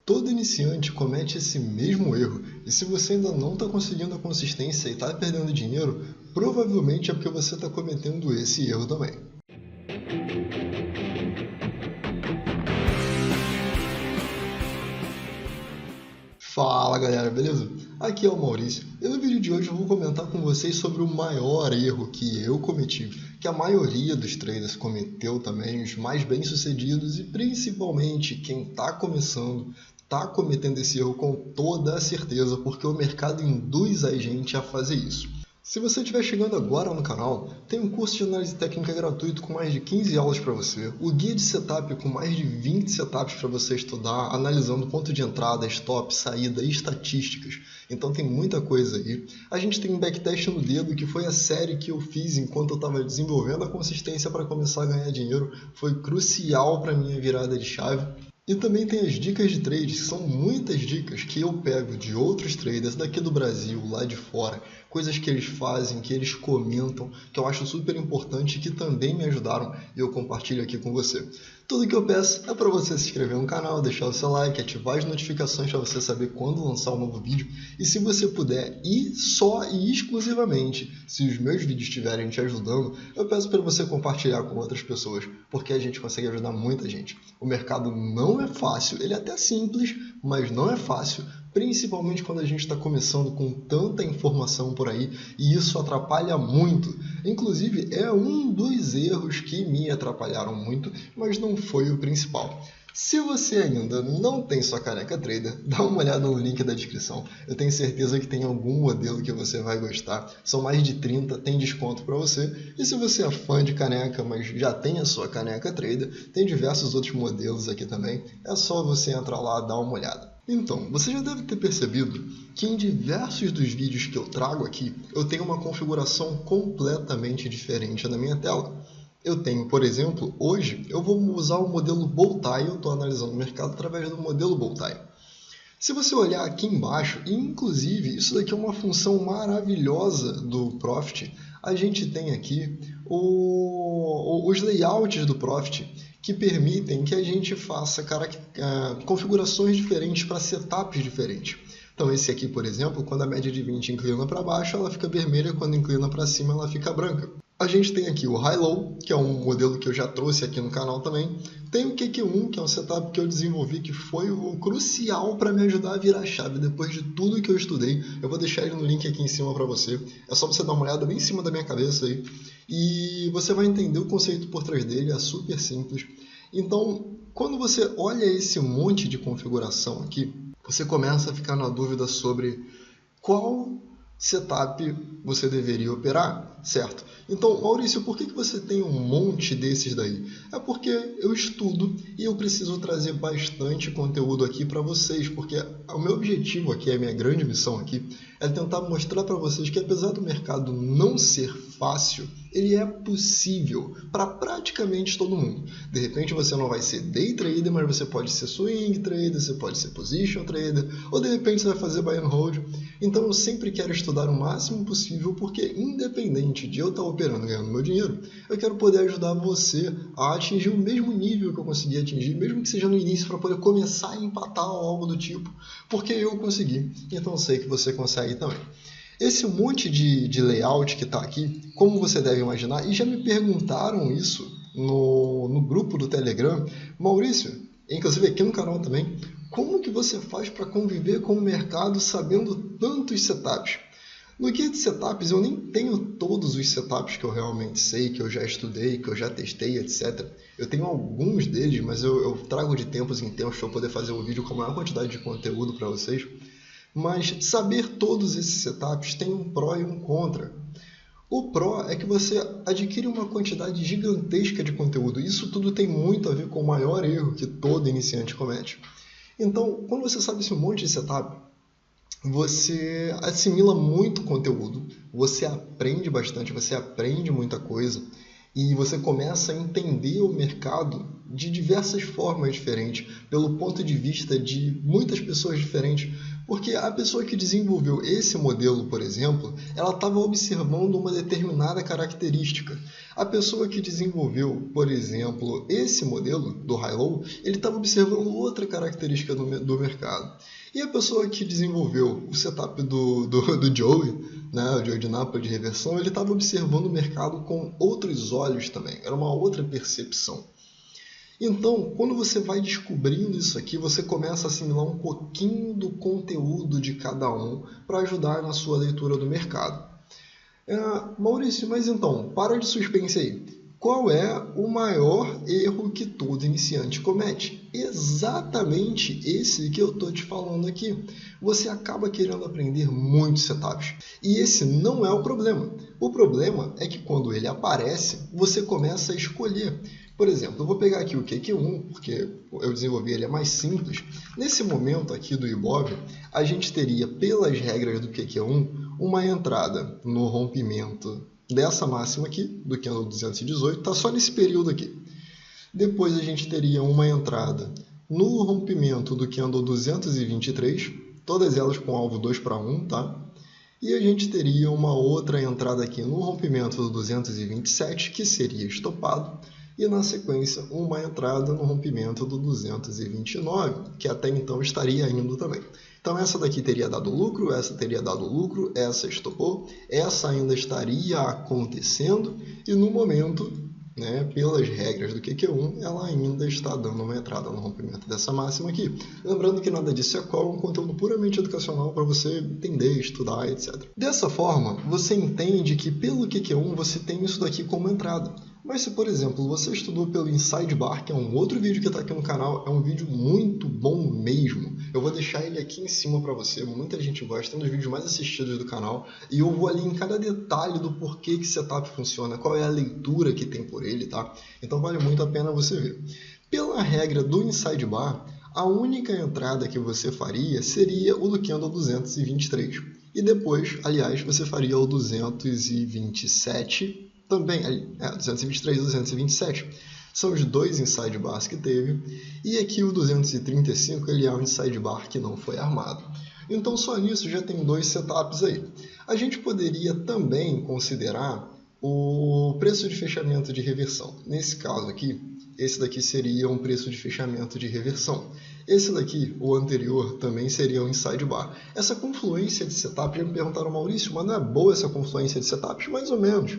Todo iniciante comete esse mesmo erro, e se você ainda não está conseguindo a consistência e está perdendo dinheiro, provavelmente é porque você está cometendo esse erro também. Fala galera, beleza? Aqui é o Maurício e no vídeo de hoje eu vou comentar com vocês sobre o maior erro que eu cometi, que a maioria dos traders cometeu também, os mais bem-sucedidos e principalmente quem está começando, está cometendo esse erro com toda a certeza, porque o mercado induz a gente a fazer isso. Se você estiver chegando agora no canal, tem um curso de análise técnica gratuito com mais de 15 aulas para você, o guia de setup com mais de 20 setups para você estudar, analisando ponto de entrada, stop, saída e estatísticas. Então tem muita coisa aí. A gente tem um backtest no dedo, que foi a série que eu fiz enquanto eu estava desenvolvendo a consistência para começar a ganhar dinheiro. Foi crucial para minha virada de chave. E também tem as dicas de trades, que são muitas dicas que eu pego de outros traders daqui do Brasil, lá de fora, coisas que eles fazem, que eles comentam, que eu acho super importante e que também me ajudaram e eu compartilho aqui com você. Tudo que eu peço é para você se inscrever no canal, deixar o seu like, ativar as notificações para você saber quando lançar um novo vídeo. E se você puder, e só e exclusivamente, se os meus vídeos estiverem te ajudando, eu peço para você compartilhar com outras pessoas, porque a gente consegue ajudar muita gente. O mercado não é fácil, ele é até simples, mas não é fácil, principalmente quando a gente está começando com tanta informação por aí, e isso atrapalha muito. Inclusive, é um dos erros que me atrapalharam muito, mas não foi o principal. Se você ainda não tem sua caneca trader, dá uma olhada no link da descrição. Eu tenho certeza que tem algum modelo que você vai gostar. São mais de 30, tem desconto para você. E se você é fã de caneca, mas já tem a sua caneca trader, tem diversos outros modelos aqui também. É só você entrar lá e dar uma olhada. Então, você já deve ter percebido que em diversos dos vídeos que eu trago aqui, eu tenho uma configuração completamente diferente na minha tela. Eu tenho, por exemplo, hoje eu vou usar o modelo Bowtie, eu estou analisando o mercado através do modelo Bowtie. Se você olhar aqui embaixo, e inclusive isso daqui é uma função maravilhosa do Profit, a gente tem aqui os layouts do Profit, que permitem que a gente faça configurações diferentes para setups diferentes. Então esse aqui, por exemplo, quando a média de 20 inclina para baixo, ela fica vermelha, quando inclina para cima, ela fica branca. A gente tem aqui o High-Low, que é um modelo que eu já trouxe aqui no canal também. Tem o QQ1, que é um setup que eu desenvolvi, que foi o crucial para me ajudar a virar a chave depois de tudo que eu estudei. Eu vou deixar ele no link aqui em cima para você. É só você dar uma olhada bem em cima da minha cabeça aí. E você vai entender o conceito por trás dele, é super simples. Então, quando você olha esse monte de configuração aqui, você começa a ficar na dúvida sobre qual setup você deveria operar, certo? Então, Maurício, por que você tem um monte desses daí? É porque eu estudo e eu preciso trazer bastante conteúdo aqui para vocês, porque o meu objetivo aqui, a minha grande missão aqui, é tentar mostrar para vocês que apesar do mercado não ser fácil, ele é possível para praticamente todo mundo. De repente você não vai ser day trader, mas você pode ser swing trader, você pode ser position trader, ou de repente você vai fazer buy and hold. Então eu sempre quero estudar o máximo possível, porque independente de eu estar operando e ganhando meu dinheiro, eu quero poder ajudar você a atingir o mesmo nível que eu consegui atingir, mesmo que seja no início, para poder começar a empatar ou algo do tipo, porque eu consegui, então eu sei que você consegue também. Esse monte de layout que está aqui, como você deve imaginar, e já me perguntaram isso no grupo do Telegram, Maurício, inclusive aqui no canal também, como que você faz para conviver com o mercado sabendo tantos setups? No guia de setups eu nem tenho todos os setups que eu realmente sei, que eu já estudei, que eu já testei, etc. Eu tenho alguns deles, mas eu trago de tempos em tempos para eu poder fazer um vídeo com a maior quantidade de conteúdo para vocês. Mas saber todos esses setups tem um pró e um contra. O pró é que você adquire uma quantidade gigantesca de conteúdo. Isso tudo tem muito a ver com o maior erro que todo iniciante comete. Então, quando você sabe esse monte de setup, você assimila muito conteúdo, você aprende bastante, você aprende muita coisa. E você começa a entender o mercado de diversas formas diferentes, pelo ponto de vista de muitas pessoas diferentes. Porque a pessoa que desenvolveu esse modelo, por exemplo, ela estava observando uma determinada característica. A pessoa que desenvolveu, por exemplo, esse modelo do high-low, ele estava observando outra característica do mercado. E a pessoa que desenvolveu o setup do Joey, né, o Joey de Napa de reversão, ele estava observando o mercado com outros olhos também. Era uma outra percepção. Então, quando você vai descobrindo isso aqui, você começa a assimilar um pouquinho do conteúdo de cada um para ajudar na sua leitura do mercado. Maurício, mas então, para de suspense aí. Qual é o maior erro que todo iniciante comete? Exatamente esse que eu estou te falando aqui. Você acaba querendo aprender muitos setups. E esse não é o problema. O problema é que quando ele aparece, você começa a escolher. Por exemplo, eu vou pegar aqui o QQ1, porque eu desenvolvi ele, é mais simples. Nesse momento aqui do Ibov, a gente teria, pelas regras do QQ1, uma entrada no rompimento dessa máxima aqui, do candle 218, está só nesse período aqui. Depois a gente teria uma entrada no rompimento do candle 223, todas elas com alvo 2:1, tá? E a gente teria uma outra entrada aqui no rompimento do 227, que seria estopado, e na sequência uma entrada no rompimento do 229, que até então estaria indo também. Então essa daqui teria dado lucro, essa teria dado lucro, essa estopou, essa ainda estaria acontecendo e no momento, né, pelas regras do QQ1, ela ainda está dando uma entrada no rompimento dessa máxima aqui. Lembrando que nada disso é call, um conteúdo puramente educacional para você entender, estudar, etc. Dessa forma, você entende que pelo QQ1 você tem isso daqui como entrada. Mas se, por exemplo, você estudou pelo Inside Bar, que é um outro vídeo que está aqui no canal, é um vídeo muito bom mesmo. Eu vou deixar ele aqui em cima para você, muita gente gosta, é um dos vídeos mais assistidos do canal. E eu vou ali em cada detalhe do porquê que esse setup funciona, qual é a leitura que tem por ele, tá? Então vale muito a pena você ver. Pela regra do Inside Bar, a única entrada que você faria seria o do candle 223. E depois, aliás, você faria o 227 também, 223 e 227. São os dois inside bars que teve. E aqui o 235 ele é um inside bar que não foi armado. Então só nisso já tem dois setups aí. A gente poderia também considerar o preço de fechamento de reversão. Nesse caso aqui, esse daqui seria um preço de fechamento de reversão. Esse daqui, o anterior, também seria um inside bar. Essa confluência de setup, já me perguntaram, Maurício, mas não é boa essa confluência de setups? Mais ou menos.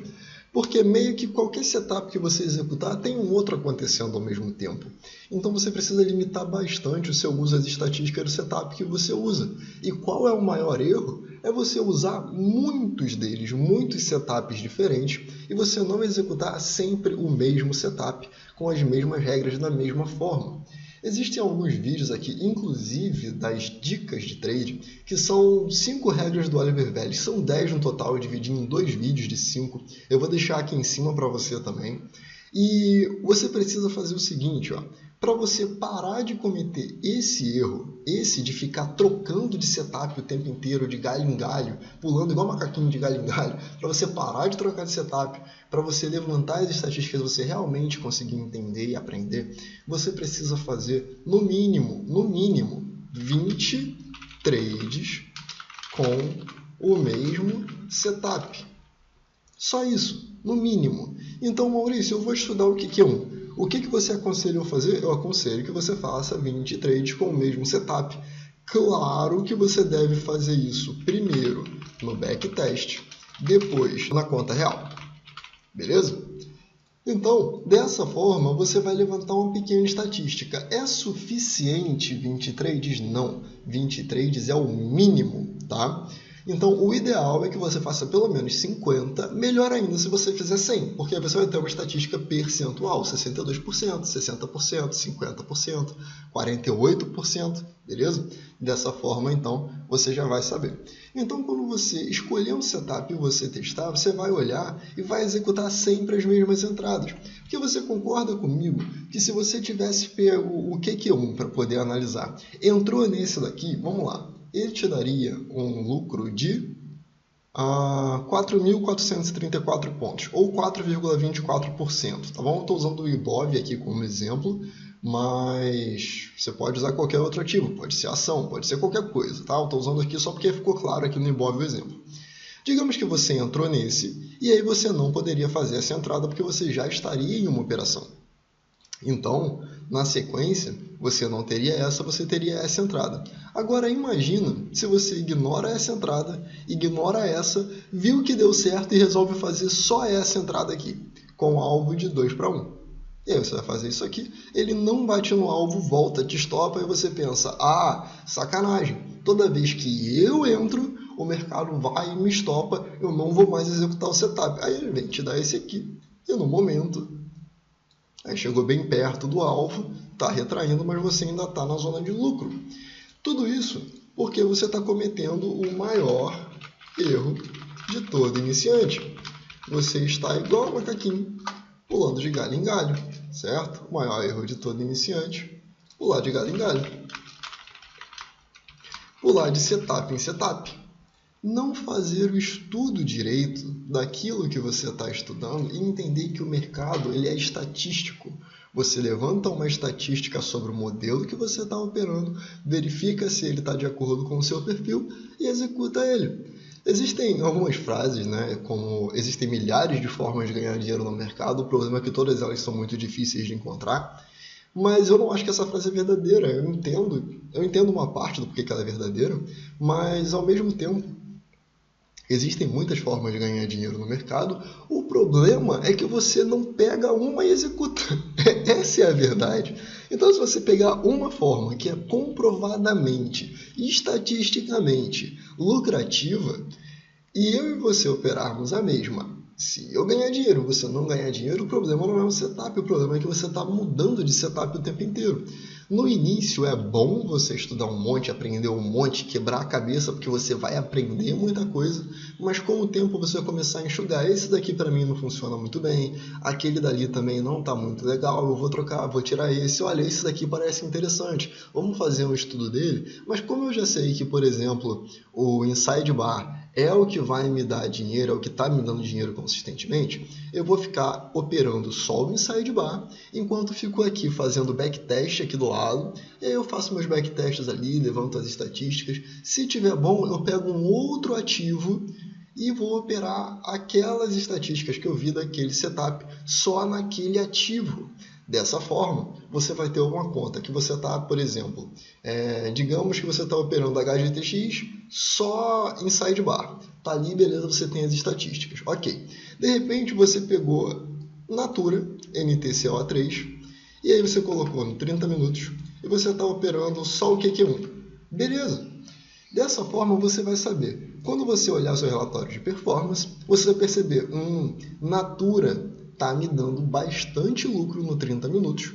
Porque meio que qualquer setup que você executar tem um outro acontecendo ao mesmo tempo. Então você precisa limitar bastante o seu uso das estatísticas do setup que você usa. E qual é o maior erro? É você usar muitos deles, muitos setups diferentes, e você não executar sempre o mesmo setup, com as mesmas regras da mesma forma. Existem alguns vídeos aqui, inclusive das dicas de trade, que são 5 regras do Oliver Velez. São 10 no total, eu dividi em 2 vídeos de 5. Eu vou deixar aqui em cima para você também. E você precisa fazer o seguinte, para você parar de cometer esse erro, esse de ficar trocando de setup o tempo inteiro, de galho em galho, pulando igual macaquinho de galho em galho, para você parar de trocar de setup, para você levantar as estatísticas, você realmente conseguir entender e aprender, você precisa fazer no mínimo 20 trades com o mesmo setup. Só isso, no mínimo. Então, Maurício, eu vou estudar o QQ1. O que você aconselha eu fazer? Eu aconselho que você faça 20 trades com o mesmo setup. Claro que você deve fazer isso primeiro no backtest, depois na conta real. Beleza? Então, dessa forma, você vai levantar uma pequena estatística. É suficiente 20 trades? Não. 20 trades é o mínimo, tá? Então, o ideal é que você faça pelo menos 50, melhor ainda se você fizer 100, porque aí você vai ter uma estatística percentual, 62%, 60%, 50%, 48%, beleza? Dessa forma, então, você já vai saber. Então, quando você escolher um setup e você testar, você vai olhar e vai executar sempre as mesmas entradas. Porque você concorda comigo que se você tivesse pego o QQ1 para poder analisar, entrou nesse daqui, vamos lá, ele te daria um lucro de a 4.434 pontos, ou 4,24%. Tá bom? Estou usando o Ibov aqui como exemplo, mas você pode usar qualquer outro ativo, pode ser ação, pode ser qualquer coisa. Tá? Eu estou usando aqui só porque ficou claro aqui no Ibov o exemplo. Digamos que você entrou nesse, e aí você não poderia fazer essa entrada porque você já estaria em uma operação. Então, na sequência, você não teria essa, você teria essa entrada. Agora imagina se você ignora essa entrada, ignora essa, viu que deu certo e resolve fazer só essa entrada aqui, com alvo de 2 para 1. E aí você vai fazer isso aqui, ele não bate no alvo, volta, te estopa, e você pensa, sacanagem, toda vez que eu entro, o mercado vai e me estopa, eu não vou mais executar o setup. Aí ele vem te dar esse aqui, e no momento... Aí chegou bem perto do alvo, está retraindo, mas você ainda está na zona de lucro. Tudo isso porque você está cometendo o maior erro de todo iniciante. Você está igual um macaquinho, pulando de galho em galho, certo? O maior erro de todo iniciante, pular de galho em galho. Pular de setup em setup. Não fazer o estudo direito daquilo que você está estudando e entender que o mercado ele é estatístico. Você levanta uma estatística sobre o modelo que você está operando, verifica se ele está de acordo com o seu perfil e executa ele. Existem algumas frases, como existem milhares de formas de ganhar dinheiro no mercado, o problema é que todas elas são muito difíceis de encontrar. Mas eu não acho que essa frase é verdadeira. Eu entendo uma parte do porquê que ela é verdadeira, mas ao mesmo tempo existem muitas formas de ganhar dinheiro no mercado. O problema é que você não pega uma e executa. Essa é a verdade. Então, se você pegar uma forma que é comprovadamente, estatisticamente lucrativa, e eu e você operarmos a mesma, se eu ganhar dinheiro, você não ganhar dinheiro, o problema não é o setup, o problema é que você está mudando de setup o tempo inteiro. No início é bom você estudar um monte, aprender um monte, quebrar a cabeça, porque você vai aprender muita coisa, mas com o tempo você vai começar a enxugar. Esse daqui para mim não funciona muito bem, aquele dali também não está muito legal, eu vou trocar, vou tirar esse. Olha, esse daqui parece interessante, vamos fazer um estudo dele. Mas como eu já sei que, por exemplo, o Inside Bar é o que vai me dar dinheiro, é o que está me dando dinheiro consistentemente, eu vou ficar operando só o Inside Bar, enquanto fico aqui fazendo backtest aqui do lado, e aí eu faço meus backtests ali, levanto as estatísticas. Se tiver bom, eu pego um outro ativo e vou operar aquelas estatísticas que eu vi daquele setup só naquele ativo. Dessa forma, você vai ter uma conta que você está, por exemplo, digamos que você está operando HGTX só em sidebar. Está ali, beleza, você tem as estatísticas. Ok. De repente, você pegou Natura, NTCO3, e aí você colocou em 30 minutos e você está operando só o QQ1. Beleza. Dessa forma, você vai saber. Quando você olhar seu relatório de performance, você vai perceber, Natura está me dando bastante lucro no 30 minutos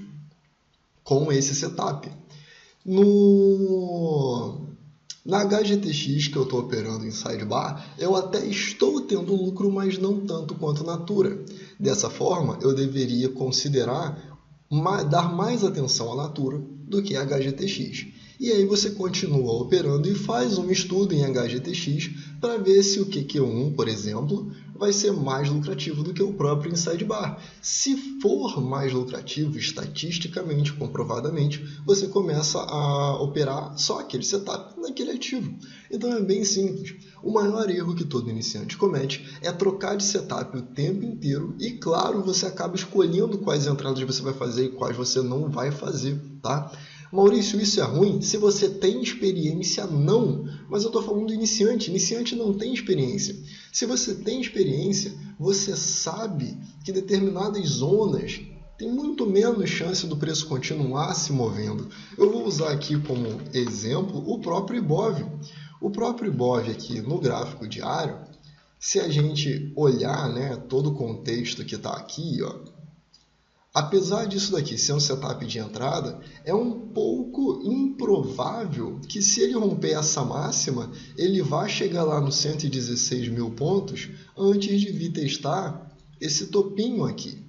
com esse setup. Na HGTX que eu estou operando em sidebar, eu até estou tendo lucro, mas não tanto quanto Natura. Dessa forma, eu deveria considerar dar mais atenção à Natura do que a HGTX. E aí você continua operando e faz um estudo em HGTX para ver se o QQ1, por exemplo, vai ser mais lucrativo do que o próprio Inside Bar. Se for mais lucrativo, estatisticamente, comprovadamente, você começa a operar só aquele setup naquele ativo. Então é bem simples. O maior erro que todo iniciante comete é trocar de setup o tempo inteiro e, claro, você acaba escolhendo quais entradas você vai fazer e quais você não vai fazer, tá? Maurício, isso é ruim? Se você tem experiência, não. Mas eu estou falando do iniciante. Iniciante não tem experiência. Se você tem experiência, você sabe que determinadas zonas tem muito menos chance do preço continuar se movendo. Eu vou usar aqui como exemplo o próprio Ibov. O próprio Ibov aqui no gráfico diário, se a gente olhar, todo o contexto que está aqui, apesar disso daqui ser um setup de entrada, é um pouco improvável que se ele romper essa máxima, ele vá chegar lá nos 116 mil pontos antes de vir testar esse topinho aqui.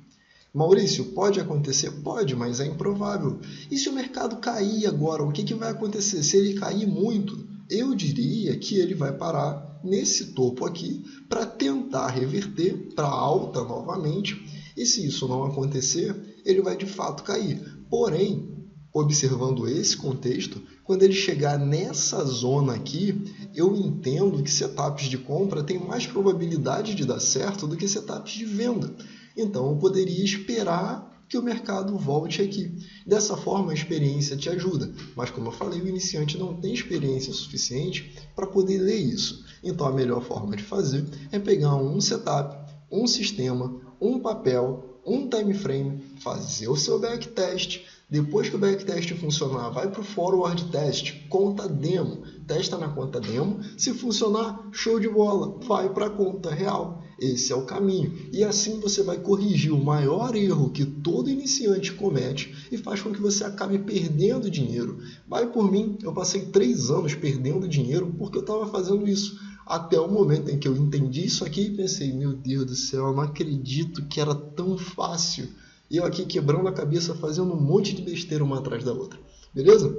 Maurício, pode acontecer? Pode, mas é improvável. E se o mercado cair agora, o que vai acontecer? Se ele cair muito, eu diria que ele vai parar nesse topo aqui para tentar reverter para alta novamente. E se isso não acontecer, ele vai de fato cair. Porém, observando esse contexto, quando ele chegar nessa zona aqui, eu entendo que setups de compra têm mais probabilidade de dar certo do que setups de venda. Então, eu poderia esperar que o mercado volte aqui. Dessa forma, a experiência te ajuda. Mas, como eu falei, o iniciante não tem experiência suficiente para poder ler isso. Então, a melhor forma de fazer é pegar um setup, um sistema, um papel, um time frame, fazer o seu backtest. Depois que o backtest funcionar, vai para o forward test, conta demo, testa na conta demo. Se funcionar, show de bola, vai para a conta real. Esse é o caminho. E assim você vai corrigir o maior erro que todo iniciante comete e faz com que você acabe perdendo dinheiro. Vai por mim, eu passei 3 anos perdendo dinheiro porque eu estava fazendo isso. Até o momento em que eu entendi isso aqui e pensei, meu Deus do céu, eu não acredito que era tão fácil. E eu aqui quebrando a cabeça, fazendo um monte de besteira uma atrás da outra. Beleza?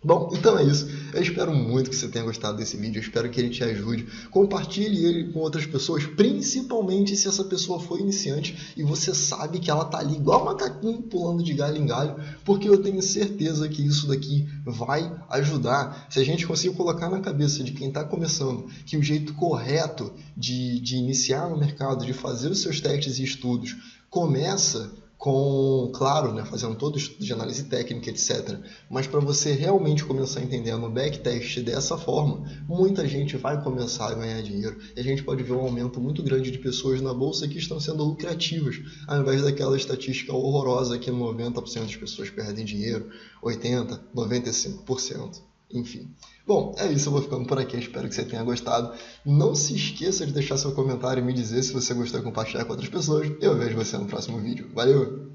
Bom, então é isso. Eu espero muito que você tenha gostado desse vídeo. Eu espero que ele te ajude. Compartilhe ele com outras pessoas, principalmente se essa pessoa for iniciante e você sabe que ela tá ali igual um macaquinho pulando de galho em galho, porque eu tenho certeza que isso daqui vai ajudar. Se a gente conseguir colocar na cabeça de quem está começando que o jeito correto de iniciar no mercado, de fazer os seus testes e estudos, começa com, claro, né, fazendo todo o estudo de análise técnica, etc. Mas para você realmente começar entendendo o backtest dessa forma, muita gente vai começar a ganhar dinheiro. E a gente pode ver um aumento muito grande de pessoas na bolsa que estão sendo lucrativas, ao invés daquela estatística horrorosa que 90% das pessoas perdem dinheiro, 80%, 95%. Enfim. Bom, é isso, eu vou ficando por aqui, espero que você tenha gostado. Não se esqueça de deixar seu comentário e me dizer se você gostou e compartilhar com outras pessoas. Eu vejo você no próximo vídeo. Valeu!